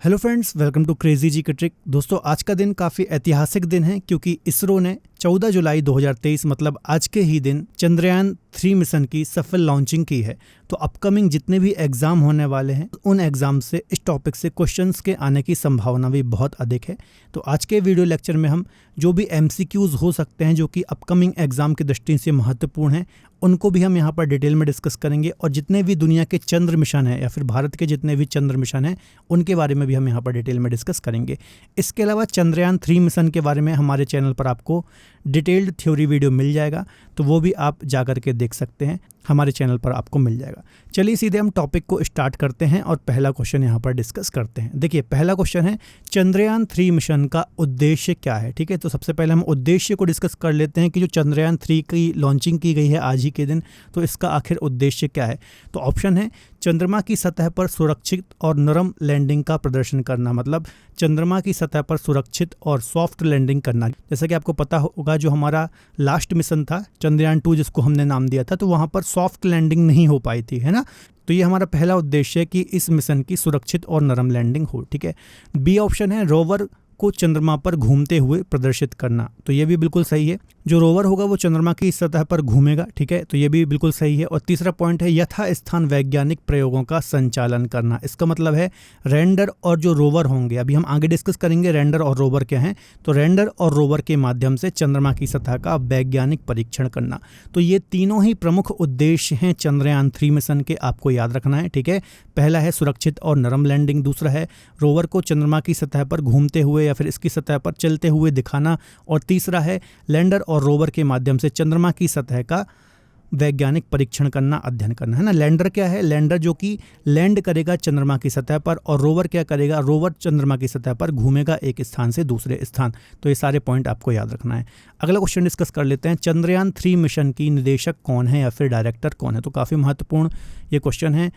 Hello friends, welcome to crazy G K trick. दोस्तों, आज का दिन काफ़ी ऐतिहासिक दिन है क्योंकि इसरो ने 14 जुलाई 2023 मतलब आज के ही दिन चंद्रयान 3 मिशन की सफल लॉन्चिंग की है। तो अपकमिंग जितने भी एग्जाम होने वाले हैं उन एग्जाम से इस टॉपिक से क्वेश्चंस के आने की संभावना भी बहुत अधिक है। तो आज के वीडियो लेक्चर में हम जो भी MCQs हो सकते हैं जो कि अपकमिंग एग्जाम की दृष्टि से महत्वपूर्ण हैं उनको भी हम यहाँ पर डिटेल में डिस्कस करेंगे, और जितने भी दुनिया के चंद्र मिशन हैं या फिर भारत के जितने भी चंद्र मिशन हैं उनके बारे में भी हम यहाँ पर डिटेल में डिस्कस करेंगे। इसके अलावा चंद्रयान 3 मिशन के बारे में हमारे चैनल पर आपको डिटेल्ड थ्योरी वीडियो मिल जाएगा, तो वो भी आप जा कर के देख सकते हैं, हमारे चैनल पर आपको मिल जाएगा। चलिए सीधे हम टॉपिक को स्टार्ट करते हैं और पहला क्वेश्चन यहाँ पर डिस्कस करते हैं। देखिए, पहला क्वेश्चन है चंद्रयान 3 मिशन का उद्देश्य क्या है। ठीक है, तो सबसे पहले हम उद्देश्य को डिस्कस कर लेते हैं कि जो चंद्रयान 3 की लॉन्चिंग की गई है आज ही के दिन, तो इसका आखिर उद्देश्य क्या है। तो ऑप्शन है चंद्रमा की सतह पर सुरक्षित और नरम लैंडिंग का प्रदर्शन करना, मतलब चंद्रमा की सतह पर सुरक्षित और सॉफ्ट लैंडिंग करना। जैसा कि आपको पता होगा जो हमारा लास्ट मिशन था चंद्रयान 2 जिसको हमने नाम दिया था, तो वहाँ पर सॉफ्ट लैंडिंग नहीं हो पाई थी, है ना। तो ये हमारा पहला उद्देश्य है कि इस मिशन की सुरक्षित और नरम लैंडिंग हो। ठीक है, बी ऑप्शन है रोवर को चंद्रमा पर घूमते हुए प्रदर्शित करना, तो ये भी बिल्कुल सही है। जो रोवर होगा वो चंद्रमा की सतह पर घूमेगा। ठीक है, तो ये भी बिल्कुल सही है। और तीसरा पॉइंट है यथास्थान वैज्ञानिक प्रयोगों का संचालन करना। इसका मतलब है रैंडर और जो रोवर होंगे, अभी हम आगे डिस्कस करेंगे रैंडर और रोवर क्या हैं, तो रैंडर और रोवर के माध्यम से चंद्रमा की सतह का वैज्ञानिक परीक्षण करना। तो ये तीनों ही प्रमुख उद्देश्य हैं चंद्रयान 3 मिशन के, आपको याद रखना है। ठीक है, पहला है सुरक्षित और नरम लैंडिंग, दूसरा है रोवर को चंद्रमा की सतह पर घूमते हुए या फिर इसकी सतह पर चलते हुए दिखाना, और तीसरा है लैंडर और रोवर के माध्यम से चंद्रमा की सतह का वैज्ञानिक परीक्षण करना, अध्ययन करना, है ना। लैंडर क्या है, लैंडर जो कि लैंड करेगा चंद्रमा की सतह पर, और रोवर क्या करेगा, रोवर चंद्रमा की सतह पर घूमेगा एक स्थान से दूसरे स्थान। तो ये सारे पॉइंट आपको याद रखना है। अगला क्वेश्चन डिस्कस कर लेते हैं, चंद्रयान 3 मिशन की निदेशक कौन है या फिर डायरेक्टर कौन है। तो काफ़ी महत्वपूर्ण ये क्वेश्चन है।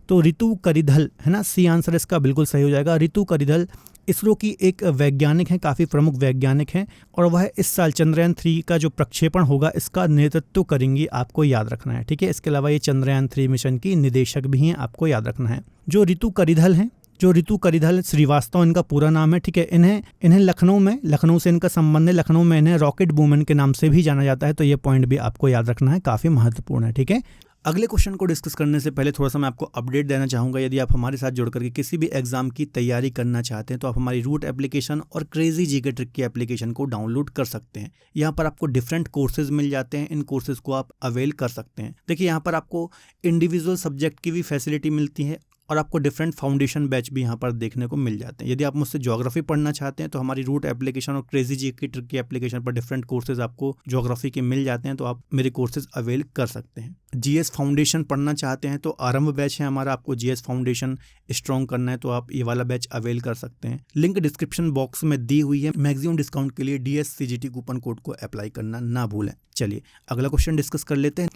तो रितु करिधल, है ना, सी आंसर इसका बिल्कुल सही हो जाएगा। रितु करिधल इसरो की एक वैज्ञानिक है, काफ़ी प्रमुख वैज्ञानिक हैं, और वह इस साल चंद्रयान 3 का जो प्रक्षेपण होगा इसका नेतृत्व करेंगी, आपको याद रखना है। ठीक है, इसके अलावा ये चंद्रयान 3 मिशन की निदेशक भी हैं, आपको याद रखना है। जो रितु करिधल हैं, जो रितु करिधल श्रीवास्तव इनका पूरा नाम है। ठीक है, इन्हें लखनऊ से इनका संबंध है, लखनऊ में इन्हें रॉकेट वुमन के नाम से भी जाना जाता है। तो ये पॉइंट भी आपको याद रखना है, काफ़ी महत्वपूर्ण है। ठीक है, अगले क्वेश्चन को डिस्कस करने से पहले थोड़ा सा मैं आपको अपडेट देना चाहूँगा। यदि आप हमारे साथ जुड़ करके किसी भी एग्जाम की तैयारी करना चाहते हैं तो आप हमारी रूट एप्लीकेशन और क्रेजी जी के ट्रिक की एप्लीकेशन को डाउनलोड कर सकते हैं। यहाँ पर आपको डिफरेंट कोर्सेज मिल जाते हैं, इन कोर्सेज को आप अवेल कर सकते हैं। देखिए, यहाँ पर आपको इंडिविजुअल सब्जेक्ट की भी फैसिलिटी मिलती है और आपको डिफरेंट फाउंडेशन बैच भी यहाँ पर देखने को मिल जाते हैं। यदि आप मुझसे ज्योग्राफी पढ़ना चाहते हैं तो हमारी रूट एप्लीकेशन और क्रेजी जी की ट्रिक की एप्लीकेशन पर डिफरेंट कोर्सेज आपको ज्योग्राफी के मिल जाते हैं, तो आप मेरे कोर्सेज अवेल कर सकते हैं। GS फाउंडेशन पढ़ना चाहते हैं तो आरंभ बैच है हमारा, आपको GS फाउंडेशन स्ट्रॉन्ग करना है तो आप ये वाला बैच अवेल कर सकते हैं। लिंक डिस्क्रिप्शन बॉक्स में दी हुई है। मैक्सिमम डिस्काउंट के लिए DSCGT कूपन कोड को अप्लाई करना ना भूलें। चलिए अगला क्वेश्चन डिस्कस कर लेते हैं।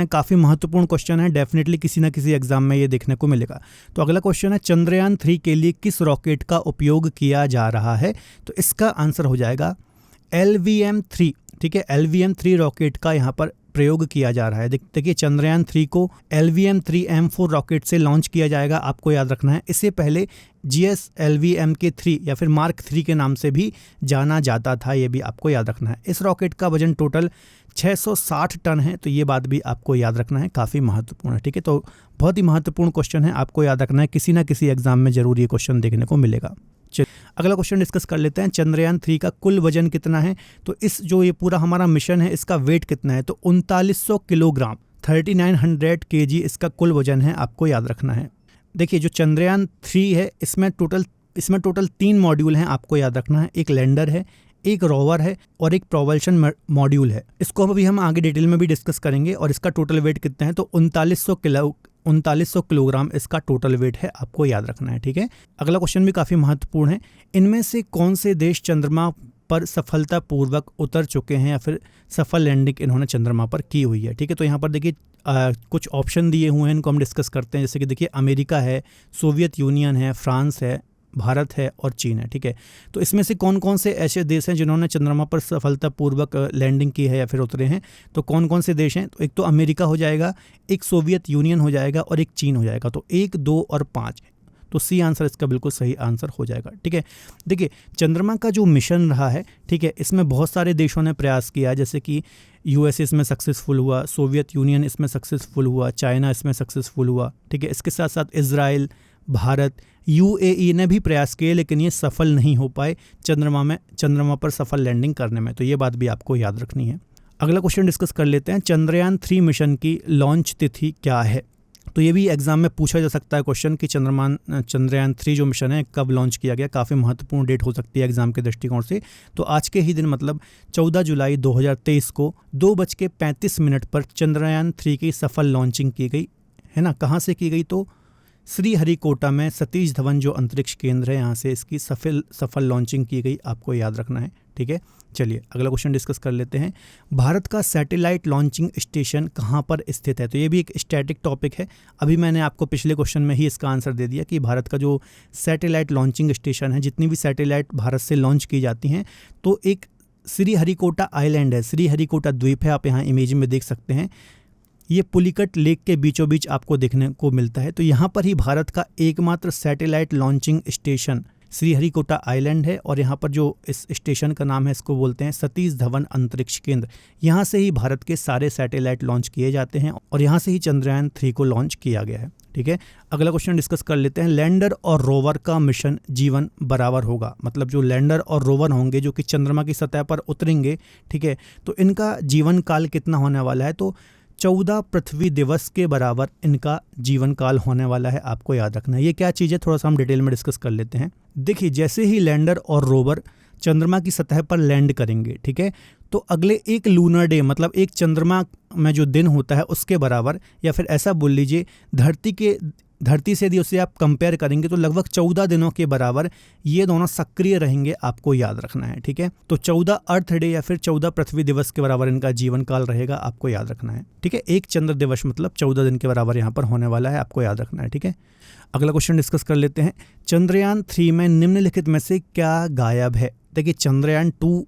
काफ़ी महत्वपूर्ण क्वेश्चन है, डेफिनेटली किसी ना किसी एग्जाम में ये देखने को मिलेगा। तो अगला क्वेश्चन है चंद्रयान 3 के लिए किस रॉकेट का उपयोग किया जा रहा है। तो इसका आंसर हो जाएगा LVM-3। ठीक है, LVM-3 रॉकेट का यहाँ पर प्रयोग किया जा रहा है। देखिए, चंद्रयान 3 को LVM-3M4 रॉकेट से लॉन्च किया जाएगा, आपको याद रखना है। इससे पहले GS LVM-3 या फिर मार्क 3 के नाम से भी जाना जाता था, ये भी आपको याद रखना है। इस रॉकेट का वजन टोटल 660 टन है, तो ये बात भी आपको याद रखना है, काफ़ी महत्वपूर्ण है। ठीक है, तो बहुत ही महत्वपूर्ण क्वेश्चन है, आपको याद रखना है, किसी ना किसी एग्जाम में जरूर ये क्वेश्चन देखने को मिलेगा। अगला क्वेश्चन डिस्कस कर लेते हैं, चंद्रयान 3 का कुल वजन कितना है। तो इस जो ये पूरा हमारा मिशन है इसका वेट कितना है, तो 3900 किलोग्राम 3900 kg इसका कुल वजन है, आपको याद रखना है। देखिए, जो चंद्रयान 3 है इसमें टोटल 3 मॉड्यूल हैं, आपको याद रखना है। एक लैंडर है, एक रोवर है और एक प्रोपल्शन मॉड्यूल है। इसको अभी हम आगे डिटेल में भी डिस्कस करेंगे। और इसका टोटल वेट कितना है, तो 3900 किलोग्राम इसका टोटल वेट है, आपको याद रखना है। ठीक है, अगला क्वेश्चन भी काफ़ी महत्वपूर्ण है। इनमें से कौन से देश चंद्रमा पर सफलतापूर्वक उतर चुके हैं या फिर सफल लैंडिंग इन्होंने चंद्रमा पर की हुई है। ठीक है, तो यहाँ पर देखिए कुछ ऑप्शन दिए हुए हैं, इनको हम डिस्कस करते हैं। जैसे कि देखिए, अमेरिका है, सोवियत यूनियन है, फ्रांस है, भारत है और चीन है। ठीक है, तो इसमें से कौन कौन से ऐसे देश हैं जिन्होंने चंद्रमा पर सफलतापूर्वक लैंडिंग की है या फिर उतरे हैं, तो कौन कौन से देश हैं। तो एक तो अमेरिका हो जाएगा, एक सोवियत यूनियन हो जाएगा और एक चीन हो जाएगा। तो 1, 2 और 5, तो सी आंसर इसका बिल्कुल सही आंसर हो जाएगा। ठीक है, देखिए चंद्रमा का जो मिशन रहा है, ठीक है, इसमें बहुत सारे देशों ने प्रयास किया, जैसे कि यूएसए इसमें सक्सेसफुल हुआ, सोवियत यूनियन इसमें सक्सेसफुल हुआ, चाइना इसमें सक्सेसफुल हुआ। ठीक है, इसके साथ साथ इजराइल, भारत, यूएई ने भी प्रयास किए, लेकिन ये सफल नहीं हो पाए चंद्रमा पर सफल लैंडिंग करने में। तो ये बात भी आपको याद रखनी है। अगला क्वेश्चन डिस्कस कर लेते हैं, चंद्रयान 3 मिशन की लॉन्च तिथि क्या है। तो ये भी एग्जाम में पूछा जा सकता है क्वेश्चन कि चंद्रयान 3 जो मिशन है कब लॉन्च किया गया। काफ़ी महत्वपूर्ण डेट हो सकती है एग्जाम के दृष्टिकोण से। तो आज के ही दिन मतलब 14 जुलाई 2023 को 2:35 पर चंद्रयान 3 की सफल लॉन्चिंग की गई है ना। कहाँ से की गई, तो श्रीहरिकोटा में सतीश धवन जो अंतरिक्ष केंद्र है, यहाँ से इसकी सफल लॉन्चिंग की गई, आपको याद रखना है। ठीक है, चलिए अगला क्वेश्चन डिस्कस कर लेते हैं। भारत का सैटेलाइट लॉन्चिंग स्टेशन कहाँ पर स्थित है। तो ये भी एक स्टैटिक टॉपिक है। अभी मैंने आपको पिछले क्वेश्चन में ही इसका आंसर दे दिया कि भारत का जो सैटेलाइट लॉन्चिंग स्टेशन है, जितनी भी सैटेलाइट भारत से लॉन्च की जाती हैं, तो एक श्रीहरिकोटा आइलैंड है, श्रीहरिकोटा द्वीप है, आप यहाँ इमेज में देख सकते हैं। ये पुलिकट लेक के बीचों बीच आपको देखने को मिलता है। तो यहाँ पर ही भारत का एकमात्र satellite launching station Sriharikota island है, और यहाँ पर जो इस स्टेशन का नाम है इसको बोलते हैं सतीश धवन अंतरिक्ष केंद्र। यहाँ से ही भारत के सारे सैटेलाइट लॉन्च किए जाते हैं, और यहाँ से ही चंद्रयान 3 को लॉन्च किया गया है। ठीक है, अगला क्वेश्चन डिस्कस कर लेते हैं। लैंडर और रोवर का मिशन जीवन बराबर होगा, मतलब जो लैंडर और रोवर होंगे जो कि चंद्रमा की सतह पर उतरेंगे, ठीक है, तो इनका जीवन काल कितना होने वाला है, तो 14 पृथ्वी दिवस के बराबर इनका जीवन काल होने वाला है, आपको याद रखना है। ये क्या चीज़ है, थोड़ा सा हम डिटेल में डिस्कस कर लेते हैं। देखिए, जैसे ही लैंडर और रोवर चंद्रमा की सतह पर लैंड करेंगे, ठीक है, तो अगले एक लूनर डे, मतलब एक चंद्रमा में जो दिन होता है उसके बराबर, या फिर ऐसा बोल लीजिए धरती से यदि उसे आप कंपेयर करेंगे तो लगभग 14 दिनों के बराबर ये दोनों सक्रिय रहेंगे, आपको याद रखना है। ठीक है, तो 14 अर्थ डे या फिर 14 पृथ्वी दिवस के बराबर इनका जीवन काल रहेगा, आपको याद रखना है। ठीक है, एक चंद्र दिवस मतलब 14 दिन के बराबर यहाँ पर होने वाला है, आपको याद रखना है। ठीक है, अगला क्वेश्चन डिस्कस कर लेते हैं। चंद्रयान 3 में निम्नलिखित में से क्या गायब है। देखिए, चंद्रयान 2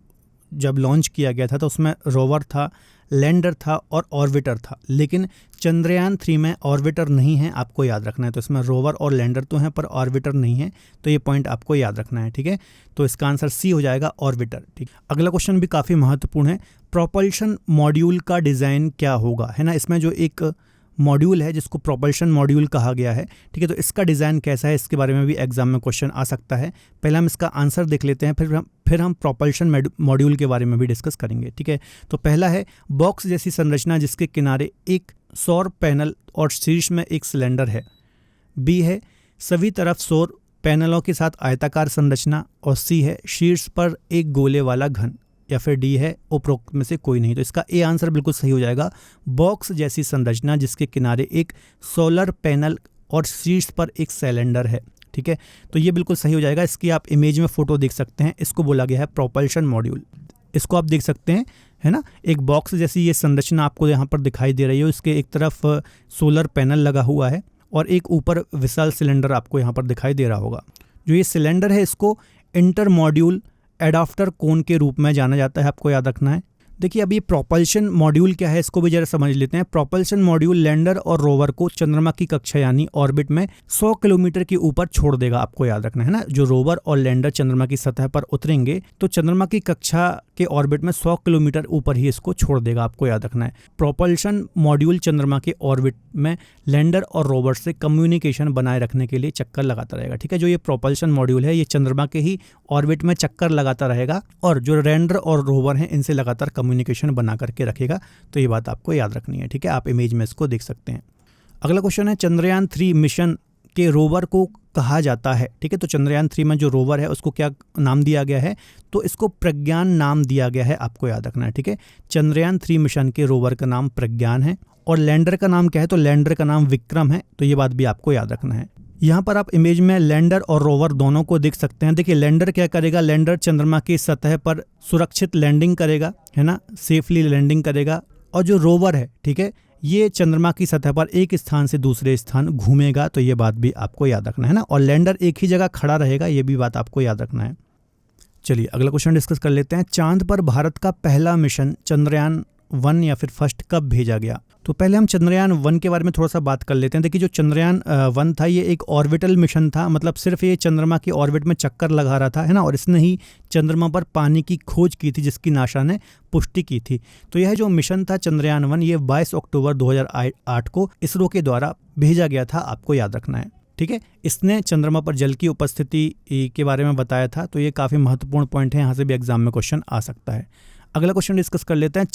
जब लॉन्च किया गया था तो उसमें रोवर था, लैंडर था और ऑर्बिटर था, लेकिन चंद्रयान 3 में ऑर्बिटर नहीं है, आपको याद रखना है। तो इसमें रोवर और लैंडर तो हैं पर ऑर्बिटर नहीं है, तो ये पॉइंट आपको याद रखना है। ठीक है, तो इसका आंसर सी हो जाएगा, ऑर्बिटर। ठीक, अगला क्वेश्चन भी काफ़ी महत्वपूर्ण है। प्रोपल्शन मॉड्यूल का डिज़ाइन क्या होगा, है ना। इसमें जो एक मॉड्यूल है जिसको प्रोपल्शन मॉड्यूल कहा गया है, ठीक है, तो इसका डिज़ाइन कैसा है, इसके बारे में भी एग्जाम में क्वेश्चन आ सकता है। पहले हम इसका आंसर देख लेते हैं, फिर हम प्रोपल्शन मॉड्यूल के बारे में भी डिस्कस करेंगे। ठीक है, तो पहला है बॉक्स जैसी संरचना जिसके किनारे एक सौर पैनल और शीर्ष में एक सिलेंडर है। बी है सभी तरफ सौर पैनलों के साथ आयताकार संरचना, और सी है शीर्ष पर एक गोले वाला घन, या फिर डी है उपरोक्त में से कोई नहीं। तो इसका ए आंसर बिल्कुल सही हो जाएगा, बॉक्स जैसी संरचना जिसके किनारे एक सोलर पैनल और शीर्ष पर एक सिलेंडर है। ठीक है, तो ये बिल्कुल सही हो जाएगा। इसकी आप इमेज में फोटो देख सकते हैं, इसको बोला गया है प्रोपल्शन मॉड्यूल। इसको आप देख सकते हैं, है ना, एक बॉक्स जैसी ये संरचना आपको यहाँ पर दिखाई दे रही है। इसके एक तरफ सोलर पैनल लगा हुआ है और एक ऊपर विशाल सिलेंडर आपको यहाँ पर दिखाई दे रहा होगा। जो ये सिलेंडर है इसको इंटर मॉड्यूल एडाप्टर कोन के रूप में जाना जाता है, आपको याद रखना है। देखिए, अब ये प्रोपल्शन मॉड्यूल क्या है इसको भी जरा समझ लेते हैं। प्रोपल्शन मॉड्यूल लैंडर और रोवर को चंद्रमा की कक्षा यानी ऑर्बिट में 100 किलोमीटर के ऊपर छोड़ देगा, आपको याद रखना है ना। जो रोवर और लैंडर चंद्रमा की सतह पर उतरेंगे तो चंद्रमा की कक्षा के ऑर्बिट में 100 किलोमीटर ऊपर ही इसको छोड़ देगा, आपको याद रखना है। प्रोपल्शन मॉड्यूल चंद्रमा के ऑर्बिट में लैंडर और रोवर से कम्युनिकेशन बनाए रखने के लिए चक्कर लगाता रहेगा। ठीक है, जो ये प्रोपल्शन मॉड्यूल है ये चंद्रमा के ही ऑर्बिट में चक्कर लगाता रहेगा, और जो लैंडर और रोवर हैं इनसे लगातार कम्युनिकेशन बना करके रखेगा। तो ये बात आपको याद रखनी है। ठीक है, आप इमेज में इसको देख सकते हैं। अगला क्वेश्चन है, चंद्रयान 3 मिशन के रोवर को कहा जाता है। ठीक है, तो चंद्रयान 3 में जो रोवर है उसको क्या नाम दिया गया है, तो इसको प्रज्ञान नाम दिया गया है, आपको याद रखना है। ठीक है, चंद्रयान 3 मिशन के रोवर का नाम प्रज्ञान है, और लैंडर का नाम क्या है, तो लैंडर का नाम विक्रम है। तो ये बात भी आपको याद रखना है। यहाँ पर आप इमेज में लैंडर और रोवर दोनों को देख सकते हैं। देखिए, लैंडर क्या करेगा, लैंडर चंद्रमा की सतह पर सुरक्षित लैंडिंग करेगा, है ना, सेफली लैंडिंग करेगा। और जो रोवर है, ठीक है, ये चंद्रमा की सतह पर एक स्थान से दूसरे स्थान घूमेगा। तो ये बात भी आपको याद रखना है ना। और लैंडर एक ही जगह खड़ा रहेगा, ये भी बात आपको याद रखना है। चलिए अगला क्वेश्चन डिस्कस कर लेते हैं। चांद पर भारत का पहला मिशन चंद्रयान 1 या फिर फर्स्ट कब भेजा गया? तो पहले हम चंद्रयान 1 के बारे में थोड़ा सा बात कर लेते हैं। देखिए जो चंद्रयान 1 था ये एक ऑर्बिटल मिशन था, मतलब सिर्फ ये चंद्रमा की ऑर्बिट में चक्कर लगा रहा था, है ना, और इसने ही चंद्रमा पर पानी की खोज की थी जिसकी नासा ने पुष्टि की थी। तो यह जो मिशन था चंद्रयान 1 ये 22 अक्टूबर 2008 को इसरो के द्वारा भेजा गया था, आपको याद रखना है, ठीक है। इसने चंद्रमा पर जल की उपस्थिति के बारे में बताया था, तो ये काफ़ी महत्वपूर्ण पॉइंट है, यहाँ से भी एग्जाम में क्वेश्चन आ सकता है। अगला क्वेश्चन डिस्कस कर लेते हैं।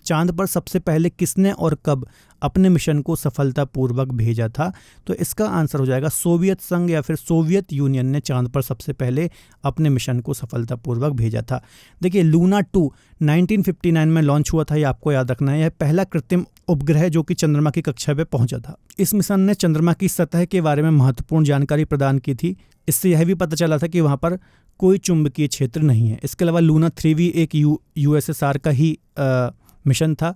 चांद पर सबसे पहले किसने और कब अपने मिशन को सफलतापूर्वक भेजा था? तो इसका आंसर हो जाएगा सोवियत संघ या फिर सोवियत यूनियन ने चांद पर सबसे पहले अपने मिशन को सफलतापूर्वक भेजा था। देखिए लूना 2 1959 में लॉन्च हुआ था, ये आपको याद रखना है। यह पहला कृत्रिम उपग्रह जो कि चंद्रमा की कक्षा पे पहुंचा था। इस मिशन ने चंद्रमा की सतह के बारे में महत्वपूर्ण जानकारी प्रदान की थी। इससे यह भी पता चला था कि वहाँ पर कोई चुंबकीय क्षेत्र नहीं है। इसके अलावा लूना 3 भी एक यूएसएसआर का ही मिशन था।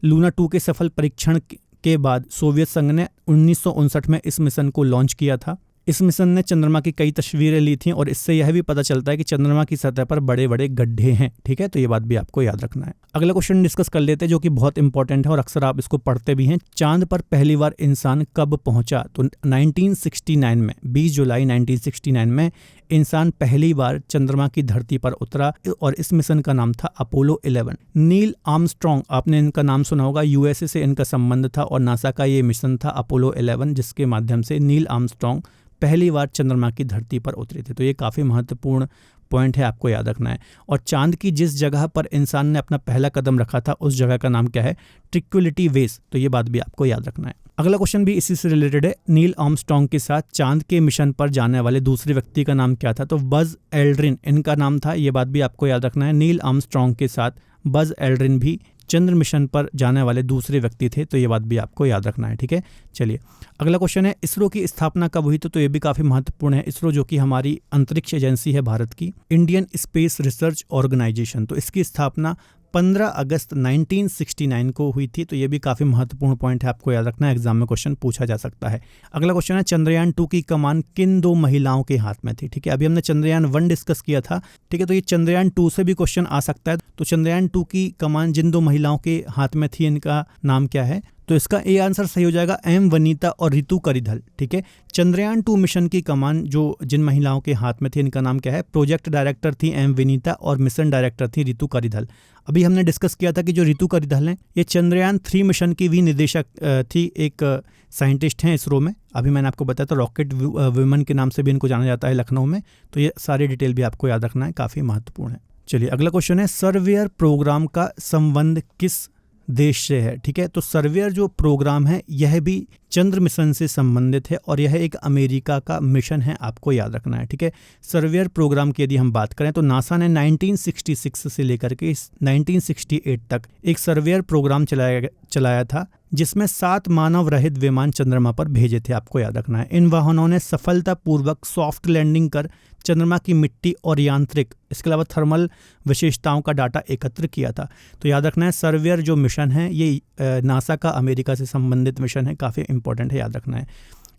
लूना 2 के सफल परीक्षण के बाद सोवियत संघ ने 1959 में इस मिशन को लॉन्च किया था। इस मिशन ने चंद्रमा की कई तस्वीरें ली थीं और इससे यह भी पता चलता है कि चंद्रमा की सतह पर बड़े बड़े गड्ढे हैं, ठीक है, तो ये बात भी आपको याद रखना है। अगला क्वेश्चन डिस्कस कर लेते हैं जो कि बहुत इंपॉर्टेंट है और अक्सर आप इसको पढ़ते भी हैं। चांद पर पहली बार इंसान कब पहुंचा? तो 1969 में 20 जुलाई 1969 में इंसान पहली बार चंद्रमा की धरती पर उतरा और इस मिशन का नाम था अपोलो 11। नील आर्मस्ट्रॉन्ग, आपने इनका नाम सुना होगा, यूएसए से इनका संबंध था और नासा का ये मिशन था अपोलो 11 जिसके माध्यम से नील आर्मस्ट्रॉन्ग पहली बार चंद्रमा की धरती पर उतरे थे। तो ये काफ़ी महत्वपूर्ण पॉइंट है, आपको याद रखना है। और चांद की जिस जगह पर इंसान ने अपना पहला कदम रखा था उस जगह का नाम क्या है? ट्रिक्विलिटी वेस। तो ये बात भी आपको याद रखना है। अगला क्वेश्चन भी इसी से रिलेटेड है। नील आर्मस्ट्रॉन्ग के साथ चांद के मिशन पर जाने वाले दूसरे व्यक्ति का नाम क्या था? तो बज एल्ड्रिन इनका नाम था, ये बात भी आपको याद रखना है। नील आर्मस्ट्रॉन्ग के साथ बज एल्ड्रिन भी चंद्र मिशन पर जाने वाले दूसरे व्यक्ति थे, तो ये बात भी आपको याद रखना है, ठीक है। चलिए अगला क्वेश्चन है, इसरो की स्थापना कब हुई? तो ये भी काफ़ी महत्वपूर्ण है। इसरो जो कि हमारी अंतरिक्ष एजेंसी है भारत की, इंडियन स्पेस रिसर्च ऑर्गेनाइजेशन, तो इसकी स्थापना 15 अगस्त 1969 को हुई थी। तो ये भी काफ़ी महत्वपूर्ण पॉइंट है, आपको याद रखना है, एग्जाम में क्वेश्चन पूछा जा सकता है। अगला क्वेश्चन है, चंद्रयान 2 की कमान किन 2 महिलाओं के हाथ में थी? ठीक है, अभी हमने चंद्रयान 1 डिस्कस किया था, ठीक है, तो ये चंद्रयान 2 से भी क्वेश्चन आ सकता है। तो चंद्रयान 2 की कमान जिन 2 महिलाओं के हाथ में थी इनका नाम क्या है? तो इसका ए आंसर सही हो जाएगा एम वनीता और रितु करिधल, ठीक है। चंद्रयान 2 मिशन की कमान जो जिन महिलाओं के हाथ में थी इनका नाम क्या है? प्रोजेक्ट डायरेक्टर थी एम वनीता और मिशन डायरेक्टर थी रितु करिधल। अभी हमने डिस्कस किया था कि जो रितु करिधल हैं ये चंद्रयान 3 मिशन की भी निदेशक थी, एक साइंटिस्ट हैं इसरो में। अभी मैंने आपको बताया था रॉकेट वुमेन के नाम से भी इनको जाना जाता है लखनऊ में। तो ये सारी डिटेल भी आपको याद रखना है, काफ़ी महत्वपूर्ण है। चलिए अगला क्वेश्चन है, सर्वेयर प्रोग्राम का संबंध किस देश से है? ठीक है, तो सर्वेयर जो प्रोग्राम है यह भी चंद्र मिशन से संबंधित है और यह एक अमेरिका का मिशन है, आपको याद रखना है, ठीक है। सर्वेयर प्रोग्राम की यदि हम बात करें तो नासा ने 1966 से लेकर के 1968 तक एक सर्वेयर प्रोग्राम चलाया था जिसमें 7 मानव रहित विमान चंद्रमा पर भेजे थे, आपको याद रखना है। इन वाहनों ने सफलतापूर्वक सॉफ्ट लैंडिंग कर चंद्रमा की मिट्टी और यांत्रिक, इसके अलावा थर्मल विशेषताओं का डाटा एकत्र किया था। तो याद रखना है सर्वेयर जो मिशन है ये नासा का अमेरिका से संबंधित मिशन है, काफ़ी इंपॉर्टेंट है, याद रखना है।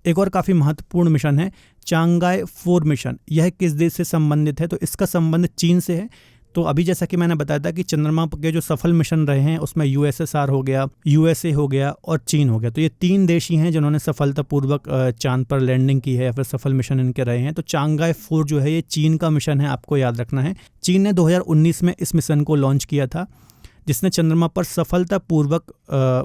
एक और काफ़ी महत्वपूर्ण मिशन है चांगाई 4 मिशन, यह किस देश से संबंधित है? तो इसका संबंध चीन से है। तो अभी जैसा कि मैंने बताया था कि चंद्रमा के जो सफल मिशन रहे हैं उसमें यूएसएसआर हो गया, यूएसए हो गया और चीन हो गया। तो ये 3 देश ही हैं जिन्होंने सफलतापूर्वक चांद पर लैंडिंग की है या फिर सफल मिशन इनके रहे हैं। तो चांगाई 4 जो है ये चीन का मिशन है, आपको याद रखना है। चीन ने 2019 में इस मिशन को लॉन्च किया था जिसने चंद्रमा पर सफलतापूर्वक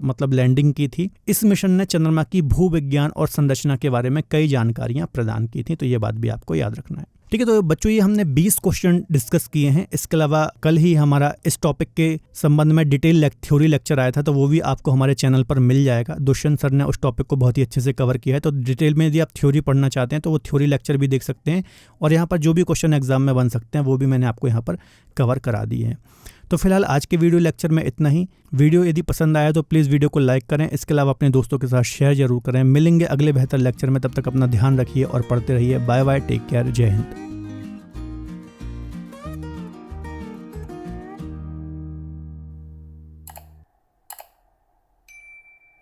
मतलब लैंडिंग की थी। इस मिशन ने चंद्रमा की भूविज्ञान और संरचना के बारे में कई जानकारियां प्रदान की थी। तो ये बात भी आपको याद रखना है, ठीक है। तो बच्चों ये हमने 20 क्वेश्चन डिस्कस किए हैं। इसके अलावा कल ही हमारा इस टॉपिक के संबंध में डिटेल थ्योरी लेक्चर आया था, तो वो भी आपको हमारे चैनल पर मिल जाएगा। दुष्यंत सर ने उस टॉपिक को बहुत ही अच्छे से कवर किया है। तो डिटेल में यदि आप थ्योरी पढ़ना चाहते हैं तो वो थ्योरी लेक्चर भी देख सकते हैं और यहाँ पर जो भी क्वेश्चन एग्जाम में बन सकते हैं वो भी मैंने आपको यहाँ पर कवर करा दिए हैं। तो फिलहाल आज के वीडियो लेक्चर में इतना ही। वीडियो यदि पसंद आया तो प्लीज़ वीडियो को लाइक करें, इसके अलावा अपने दोस्तों के साथ शेयर जरूर करें। मिलेंगे अगले बेहतर लेक्चर में, तब तक अपना ध्यान रखिए और पढ़ते रहिए। बाय बाय, टेक केयर, जय हिंद।